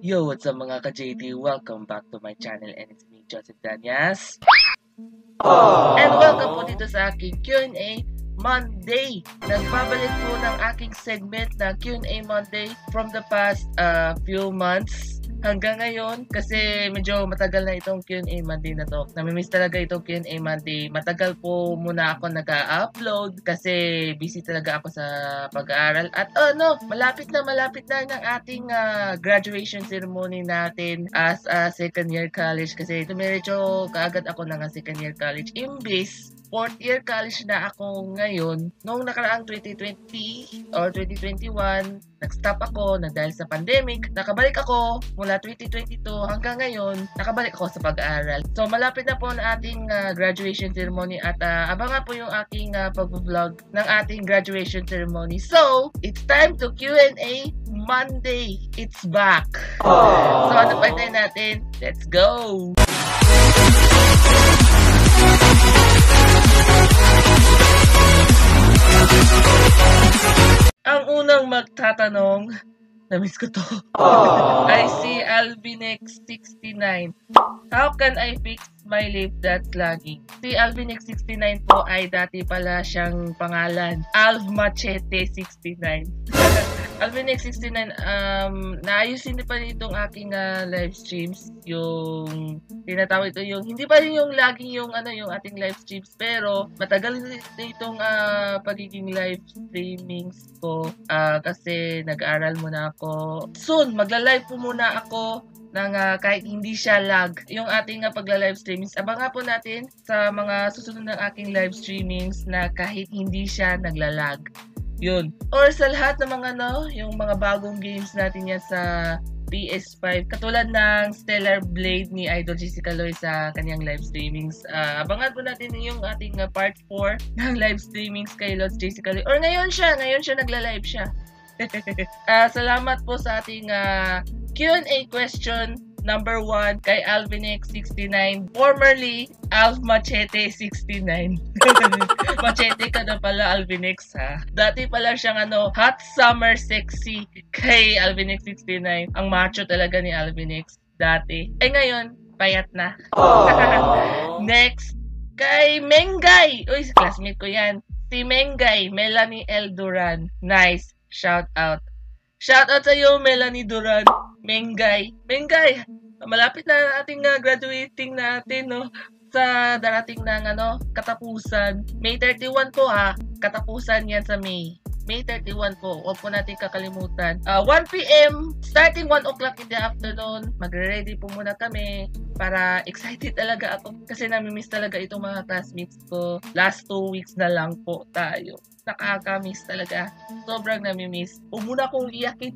Yo, what's up mga ka-JT? Welcome back to my channel and it's me, Joseph Danyas. And welcome po dito sa aking Q&A Monday. Nagbabalik po ng aking segment na Q&A Monday from the past few months hanggang ngayon kasi medyo matagal na itong Q&A Monday na to. Namimiss talaga itong Q&A Monday. Matagal po muna ako nag-upload kasi busy talaga ako sa pag-aaral. At malapit na ng ating graduation ceremony natin as a second year college kasi medyo kaagad ako ng second year college. Imbis 4th year college na ako ngayon. Noong nakaraang 2020 or 2021, nag-stop ako dahil sa pandemic. Nakabalik ako mula 2022 hanggang ngayon, nakabalik ako sa pag-aaral. So, malapit na po ang ating graduation ceremony at abangan po yung ating pag-vlog ng ating graduation ceremony. So, it's time to Q&A Monday. It's back. So, ano pa tayo natin? Let's go! Ang unang magtatanong, na-miss ko to, ay si Albinex69. How can I fix my live that's lagging? Si Albinex69 po ay dati pala siyang pangalan, Alvmachete69. Albinex69, naayusin pa rin itong aking live streams. Yung tinatawag ito yung, hindi pa rin yung laging yung ating live streams, pero matagal na itong pagiging live streamings ko kasi nag-aaral muna ako. Soon, magla-live po muna ako ng kahit hindi siya lag yung ating pagla-live streamings. Abangan po natin sa mga susunod ng aking live streamings na kahit hindi siya naglalag. Yun. Or sa lahat ng mga yung mga bagong games natin yan sa PS5, katulad ng Stellar Blade ni Idol Jessica Loy sa kanyang live streamings. Abangan po natin yung ating part 4 ng live streamings kay Lods Jessica Loy. Or ngayon siya nagla-live siya. Salamat po sa ating Q&A question number 1 kay Alvinex69, formerly Alvmachete69. Machete ka na pala, Alvinex, ha? Dati pala siyang hot summer sexy kay Alvinex69. Ang macho talaga ni Alvinex dati. Ngayon, payat na. Next, kay Mengay. Uy, classmate ko yan. Si Mengay, Melanie L. Duran. Nice. Shout out. Shout out sa iyo, Melanie Duran. Mengay, malapit na ating graduating natin, sa darating ng katapusan. May 31 po katapusan yan sa May 31 po. Huwag po natin kakalimutan. 1 PM, starting 1 o'clock in the afternoon, magre-ready po muna kami para excited talaga ako kasi namimiss talaga itong mga classmates ko. Last 2 weeks na lang po tayo. Nakaka-miss talaga. Sobrang namimiss. Huwag muna akong iyakin.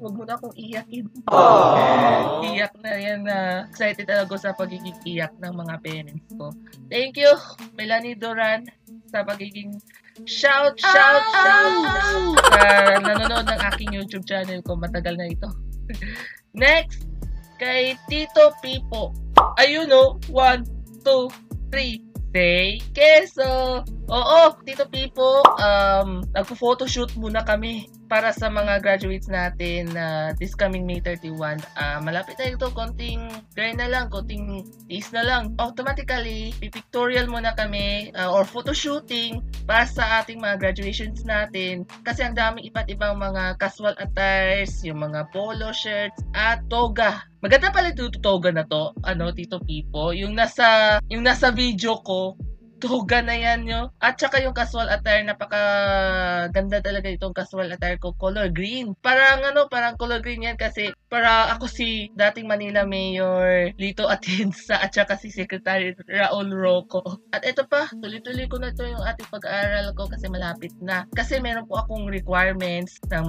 Iyak na yan excited talaga sa pagiging iyak ng mga parents ko. Thank you, Melanie Duran, sa pagiging shout sa nanonood ng aking YouTube channel ko. Matagal na ito. Next, kay Tito Pipo. Ayun 1, 2, 3. Say Queso! Oo, Tito Pipo, nagpo-photoshoot muna kami para sa mga graduates natin this coming May 31. Malapit na ito, konting grind na lang, konting tiis na lang. Automatically, pipictorial muna kami or photoshooting para sa ating mga graduations natin. Kasi ang daming iba't ibang mga casual attires, yung mga polo shirts at toga. Maganda pala ito toga na to, Tito Pipo. Yung nasa video ko, toga na yan At saka yung casual attire, napaka-ganda talaga itong casual attire ko, color green. Parang color green yan kasi para ako si dating Manila Mayor Lito Atienza at saka si Secretary Raul Roco. At ito pa, tuloy-tuloy ko na ito yung ating pag-aaral ko kasi malapit na. Kasi meron po akong requirements ng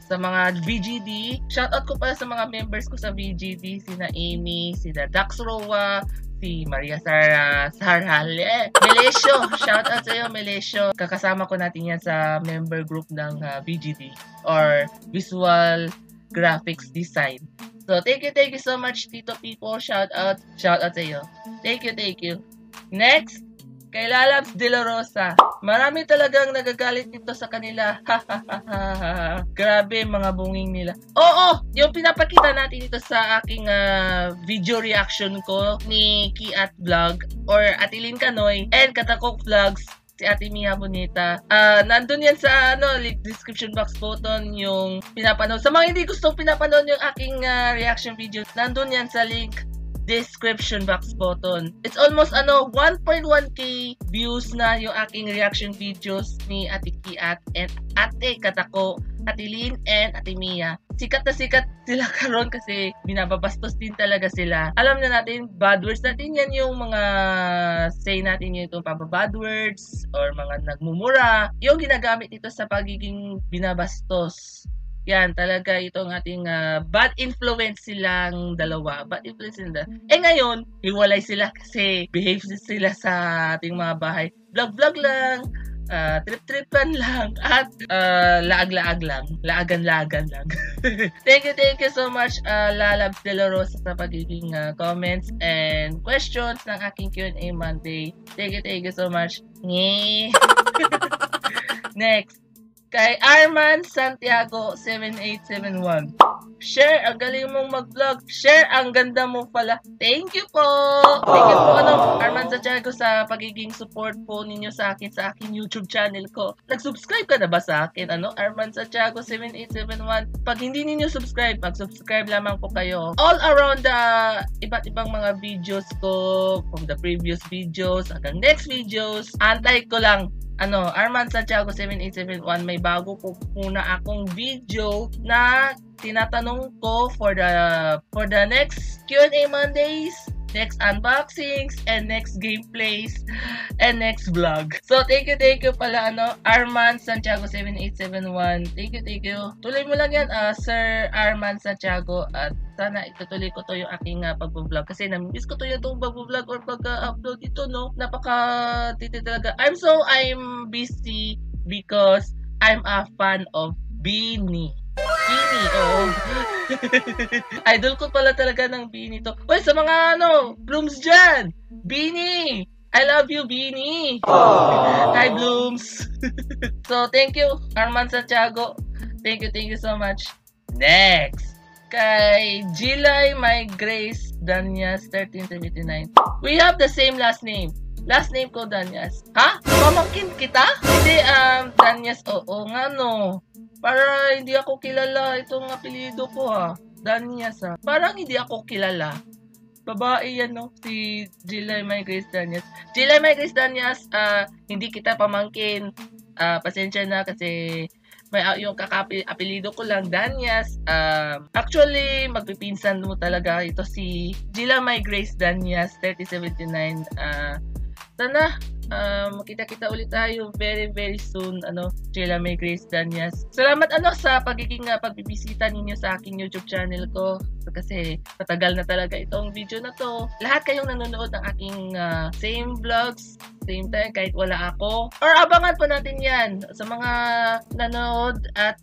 sa mga VGD. Shoutout ko pala sa mga members ko sa VGD, sina Amy, sina Dax Roa, si Maria Sarhale. Melesio, shout out sa iyo, Melesio. Kakasama ko natin yan sa member group ng VGD or Visual Graphics Design. So, thank you so much, Tito Pipo. Shout out sa iyo. Thank you. Next, Kay Lalabs De La Rosa. Marami talagang nagagalit dito sa kanila. Grabe mga bunging nila. Oo, yung pinapakita natin dito sa aking video reaction ko ni Kiat Vlog or Atilin Kanoy and Katakok Vlogs, si Ate Mia Bonita. Nandun yan sa link description box button yung pinapanood. Sa mga hindi gustong pinapanood yung aking reaction video, nandun yan sa link description box button. It's almost 1.1k views na yung aking reaction videos ni Ate Kiat and Ate Katako, Ate Lynn and Ate Mia. Sikat na sikat sila karon kasi binababastos din talaga sila. Alam na natin, bad words natin yan, yung mga say natin yung itong pababad words or mga nagmumura. Yung ginagamit ito sa pagiging binabastos. Yan, talaga itong ating bad influence silang dalawa. Bad influence sila. Ngayon, hiwalay sila kasi behave sila sa ating mga bahay. Vlog-vlog lang, trip-tripan lang, at laag-laag lang. Laagan-laagan lang. Thank you so much, Lalabs De La Rosa, sa pagiging comments and questions ng aking Q&A Monday. Thank you so much. Next. Kay Arman Santiago 7871. Share, ang galing mong mag-vlog. Share, ang ganda mo pala. Thank you po. Thank you po Arman Santiago sa pagiging support po ninyo sa aking YouTube channel ko. Nag-subscribe ka na ba sa akin? Arman Santiago 7871. Pag hindi ninyo subscribe, mag-subscribe lamang po kayo. All around the iba't ibang mga videos ko, from the previous videos hanggang next videos, antay ko lang Arman Santiago 7871, may bago po muna akong video na tinatanong ko for the next Q&A Mondays, next unboxings, and next gameplays, and next vlog. So, thank you pala, Arman Santiago 7871. Thank you. Tuloy mo lang yan, Sir Arman Santiago, at sana itutuloy ko to yung aking pag-vlog kasi namimiss ko to yung pag-vlog or pag-upload dito, napaka-titi talaga. I'm busy because I'm a fan of Beanie. Beanie, oo. Idol ko pala talaga ng Beanie to. Uy, sa mga Blooms dyan, Beanie! I love you, Beanie! Hi, Blooms! So, thank you, Arman Santiago. Thank you so much. Next! Kay Gilay My Grace Danyas 1379. We have the same last name. Last name ko Danyas. Ha? Pamangkin kita? Hindi, Danyas. Oo nga Para hindi ako kilala itong apelido ko Danyas Parang hindi ako kilala. Babae yan si Gilay My Grace Danyas. Gilay My Grace Danyas, hindi kita pamangkin. Pasensya na kasi may yung apelido ko lang Danyas. Actually, magpipinsan mo talaga ito si Gilay My Grace Danyas 3079. Sana makita-kita ulit tayo very soon, Gilay My Grace Danyas. Salamat sa pagiging pagbibisita ninyo sa aking YouTube channel ko kasi matagal na talaga itong video na to. Lahat kayong nanonood ng aking same vlogs, same time kahit wala ako, or abangan po natin yan sa mga nanood at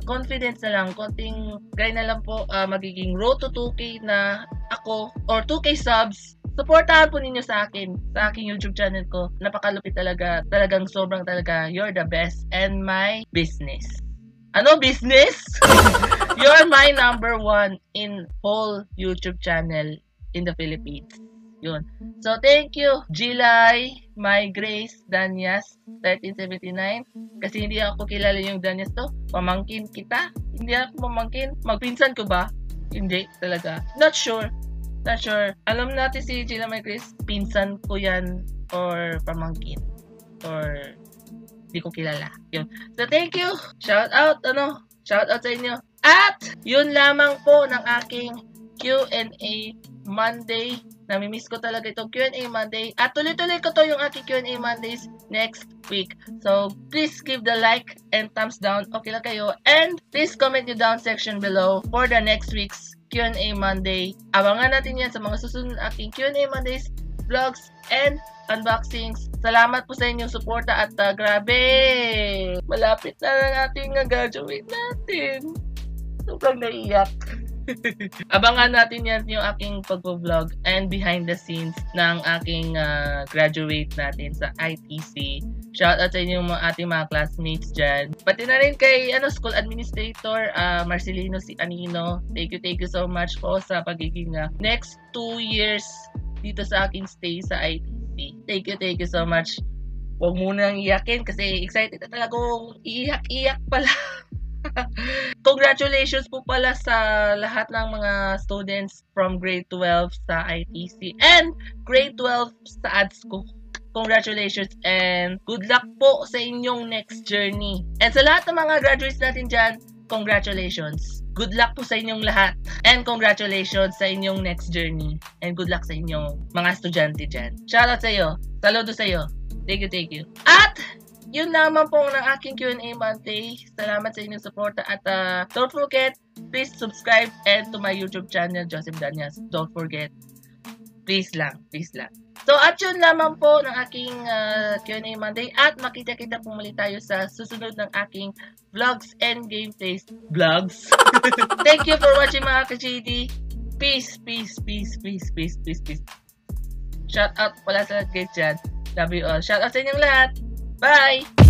confidence na lang, konting gay na lang po, magiging road to 2K na ako or 2K subs. Supportahan po ninyo sa aking YouTube channel ko. Napakalupit talaga. Talagang sobrang talaga. You're the best and my business. Ano business? You're my number one in whole YouTube channel in the Philippines. Yun. So, thank you, Gilay My Grace Danyas 1379. Kasi hindi ako kilala yung Danyas to. Pamangkin kita? Hindi ako pamangkin. Magpinsan ko ba? Hindi talaga. Not sure. Alam natin si Gilay My Grace, pinsan ko yan or pamangkin or di ko kilala. Yun. So, thank you. Shout out sa inyo. At, yun lamang po ng aking Q&A Monday. Namimiss ko talaga itong Q&A Monday. At tuloy-tuloy ko to yung aking Q&A Mondays next week. So, please give the like and thumbs down. Okay lang kayo. And, please comment nyo down section below for the next week's Q&A Monday. Abangan natin yan sa mga susunod aking Q&A Mondays, vlogs, and unboxings. Salamat po sa inyong suporta at grabe! Malapit na lang ating graduate natin. Sobrang naiyak. Abangan natin yan yung aking pag-vlog and behind the scenes ng aking graduate natin sa ITC. Shoutout sa inyo ating mga classmates dyan. Pati na rin kay school administrator Marcelino si Anino. Thank you so much po sa pagiging next 2 years dito sa aking stay sa ITC. Thank you so much. Huwag munang iyakin kasi excited na talaga kung iyak pala. Congratulations po pala sa lahat ng mga students from grade 12 sa ITC and grade 12 sa ADSCO. Congratulations and good luck po sa inyong next journey. And sa lahat ng mga graduates natin dyan, congratulations. Good luck po sa inyong lahat. And congratulations sa inyong next journey. And good luck sa inyong mga estudyante dyan. Shoutout sa iyo. Saludo sa iyo. Thank you. At yun naman po ng aking Q&A Monday. Salamat sa inyong suporta at don't forget, please subscribe and to my YouTube channel, Joseph Danyas. Don't forget. Please lang. So at yun lamang po ng aking Q&A Monday at makita-kita po muli tayo sa susunod ng aking vlogs and gameplays. Vlogs? Thank you for watching mga ka-JD. Peace. Shout out pala sa lahat guys dyan. Love you all. Shout out sa inyong lahat. Bye!